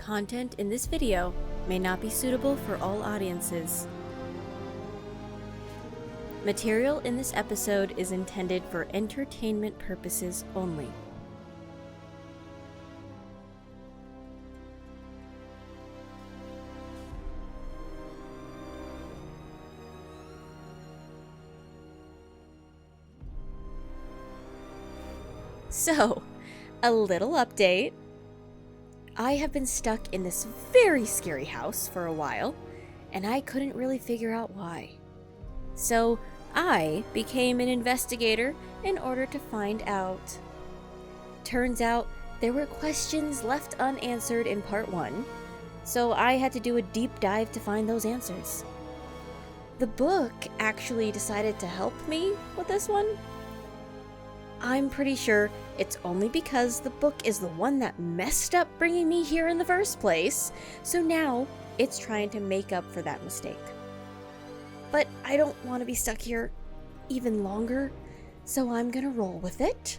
Content in this video may not be suitable for all audiences. Material in this episode is intended for entertainment purposes only. So, a little update. I have been stuck in this very scary house for a while, and I couldn't really figure out why. So, I became an investigator in order to find out. Turns out, there were questions left unanswered in part 1, so I had to do a deep dive to find those answers. The book actually decided to help me with this one. I'm pretty sure it's only because the book is the one that messed up bringing me here in the first place, so now it's trying to make up for that mistake. But I don't want to be stuck here even longer, so I'm gonna roll with it.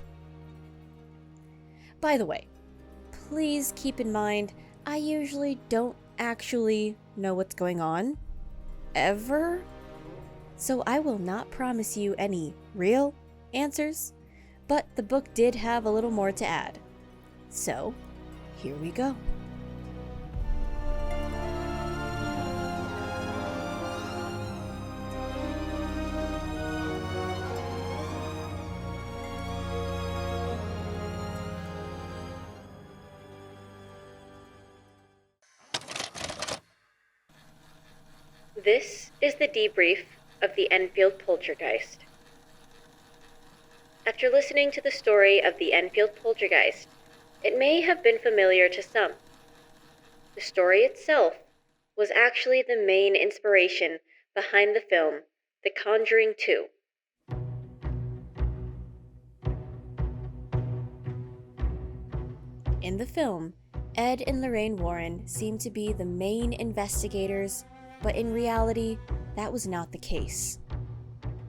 By the way, please keep in mind, I usually don't actually know what's going on, ever, so I will not promise you any real answers. But the book did have a little more to add. So, here we go. This is the debrief of the Enfield Poltergeist. After listening to the story of the Enfield Poltergeist, it may have been familiar to some. The story itself was actually the main inspiration behind the film The Conjuring 2. In the film, Ed and Lorraine Warren seemed to be the main investigators, but in reality, that was not the case.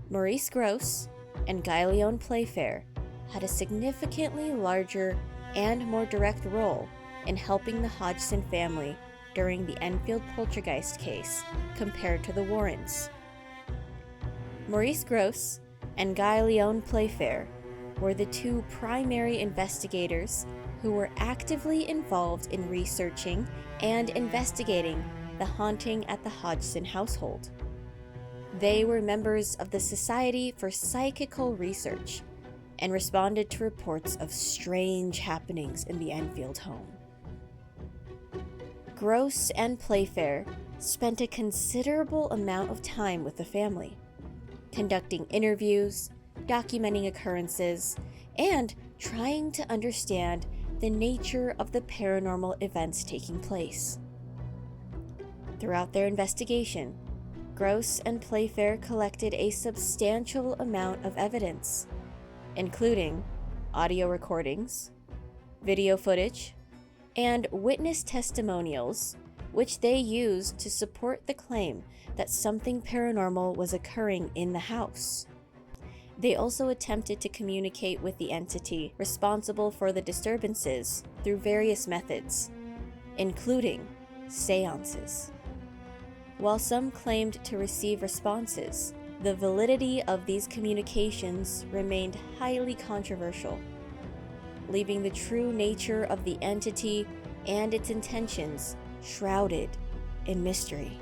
Maurice Grosse and Guy Leone Playfair had a significantly larger and more direct role in helping the Hodgson family during the Enfield Poltergeist case compared to the Warrens. Maurice Grosse and Guy Leone Playfair were the two primary investigators who were actively involved in researching and investigating the haunting at the Hodgson household. They were members of the Society for Psychical Research and responded to reports of strange happenings in the Enfield home. Grosse and Playfair spent a considerable amount of time with the family, conducting interviews, documenting occurrences, and trying to understand the nature of the paranormal events taking place. Throughout their investigation, Grosse and Playfair collected a substantial amount of evidence, including audio recordings, video footage, and witness testimonials, which they used to support the claim that something paranormal was occurring in the house. They also attempted to communicate with the entity responsible for the disturbances through various methods, including seances. While some claimed to receive responses, the validity of these communications remained highly controversial, leaving the true nature of the entity and its intentions shrouded in mystery.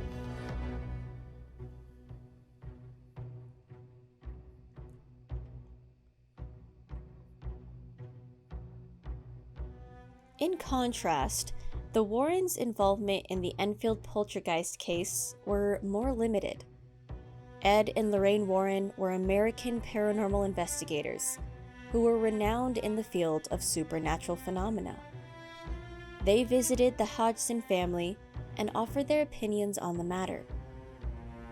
In contrast, the Warrens' involvement in the Enfield Poltergeist case were more limited. Ed and Lorraine Warren were American paranormal investigators who were renowned in the field of supernatural phenomena. They visited the Hodgson family and offered their opinions on the matter.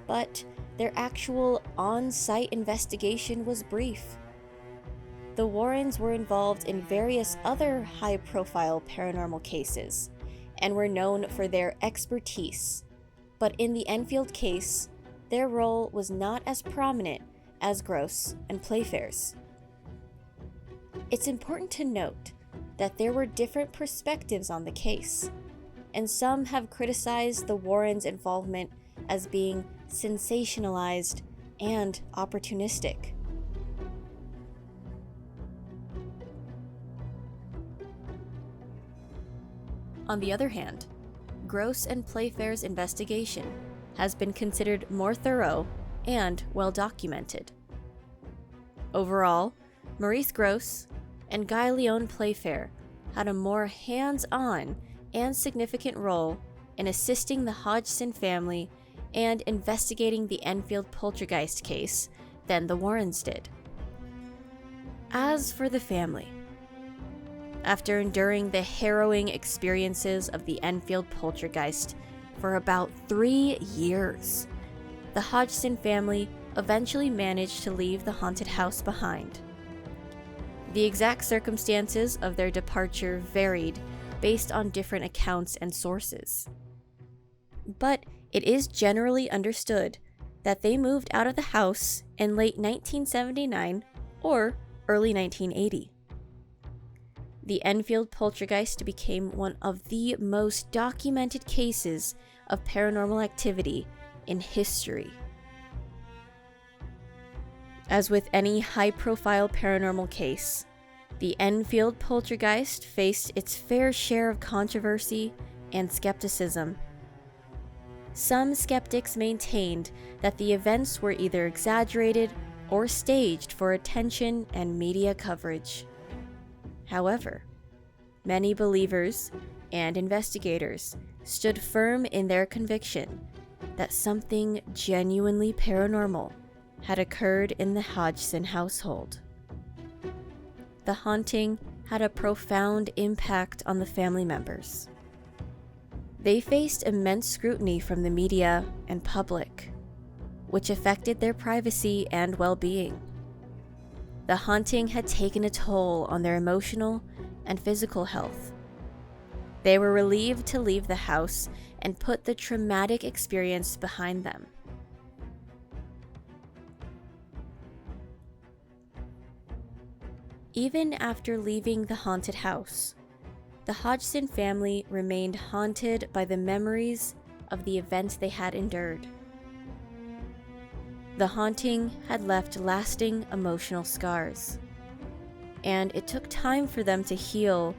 But their actual on-site investigation was brief. The Warrens were involved in various other high-profile paranormal cases and were known for their expertise, but in the Enfield case, their role was not as prominent as Grosse and Playfair's. It's important to note that there were different perspectives on the case. and some have criticized the Warrens' involvement as being sensationalized and opportunistic. On the other hand, Gross and Playfair's investigation has been considered more thorough and well documented. Overall, Maurice Gross and Guy Leon Playfair had a more hands-on and significant role in assisting the Hodgson family and investigating the Enfield Poltergeist case than the Warrens did. As for the family, after enduring the harrowing experiences of the Enfield Poltergeist for about 3 years, the Hodgson family eventually managed to leave the haunted house behind. The exact circumstances of their departure varied based on different accounts and sources. But it is generally understood that they moved out of the house in late 1979 or early 1980. The Enfield Poltergeist became one of the most documented cases of paranormal activity in history. As with any high-profile paranormal case, the Enfield Poltergeist faced its fair share of controversy and skepticism. Some skeptics maintained that the events were either exaggerated or staged for attention and media coverage. However, many believers and investigators stood firm in their conviction that something genuinely paranormal had occurred in the Hodgson household. The haunting had a profound impact on the family members. They faced immense scrutiny from the media and public, which affected their privacy and well-being. The haunting had taken a toll on their emotional and physical health. They were relieved to leave the house and put the traumatic experience behind them. Even after leaving the haunted house, the Hodgson family remained haunted by the memories of the events they had endured. The haunting had left lasting emotional scars, and it took time for them to heal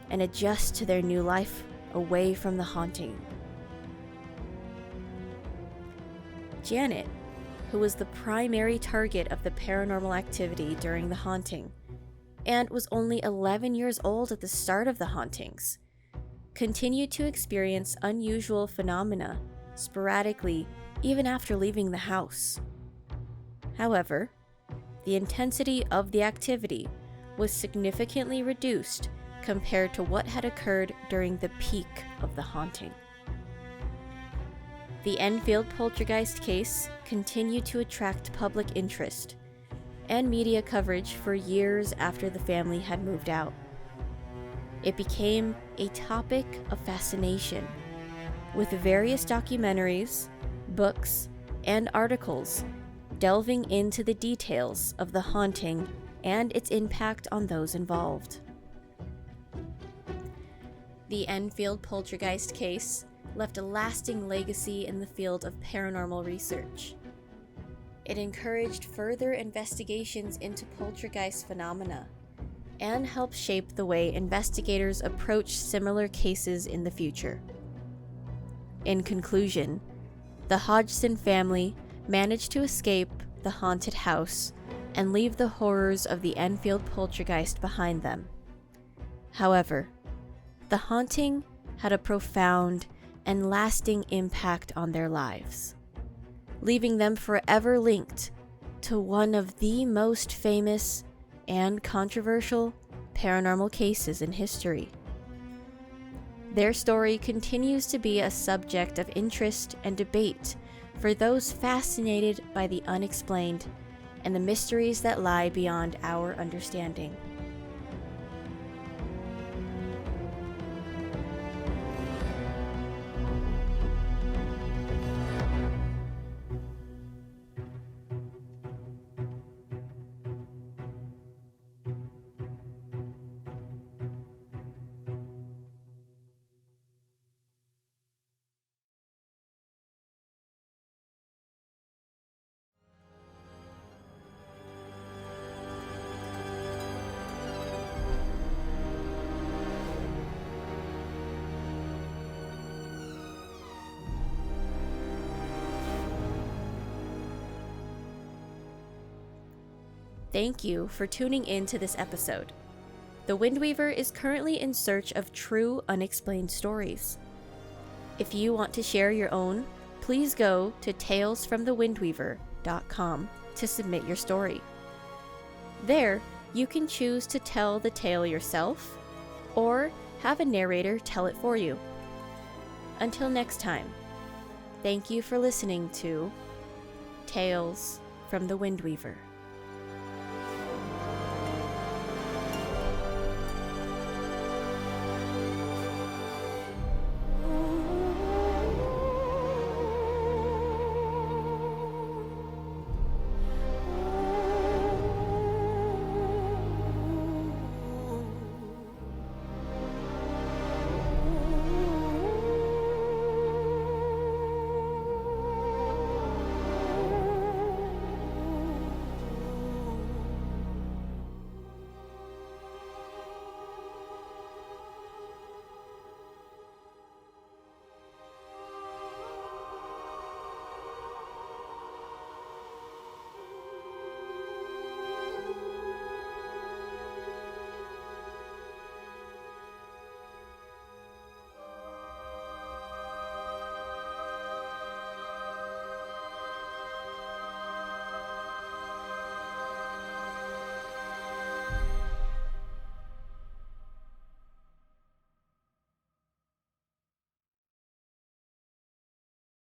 and adjust to their new life away from the haunting. Janet, who was the primary target of the paranormal activity during the haunting, and was only 11 years old at the start of the hauntings, continued to experience unusual phenomena sporadically even after leaving the house. However, the intensity of the activity was significantly reduced compared to what had occurred during the peak of the haunting. The Enfield Poltergeist case continued to attract public interest and media coverage for years after the family had moved out. It became a topic of fascination, with various documentaries, books, and articles delving into the details of the haunting and its impact on those involved. The Enfield Poltergeist case left a lasting legacy in the field of paranormal research. It encouraged further investigations into poltergeist phenomena and helped shape the way investigators approach similar cases in the future. In conclusion, the Hodgson family managed to escape the haunted house and leave the horrors of the Enfield Poltergeist behind them. However, the haunting had a profound and lasting impact on their lives, leaving them forever linked to one of the most famous and controversial paranormal cases in history. Their story continues to be a subject of interest and debate for those fascinated by the unexplained and the mysteries that lie beyond our understanding. thank you for tuning in to this episode. The Windweaver is currently in search of true unexplained stories. If you want to share your own, please go to talesfromthewindweaver.com to submit your story. There, you can choose to tell the tale yourself or have a narrator tell it for you. Until next time, thank you for listening to Tales from the Windweaver.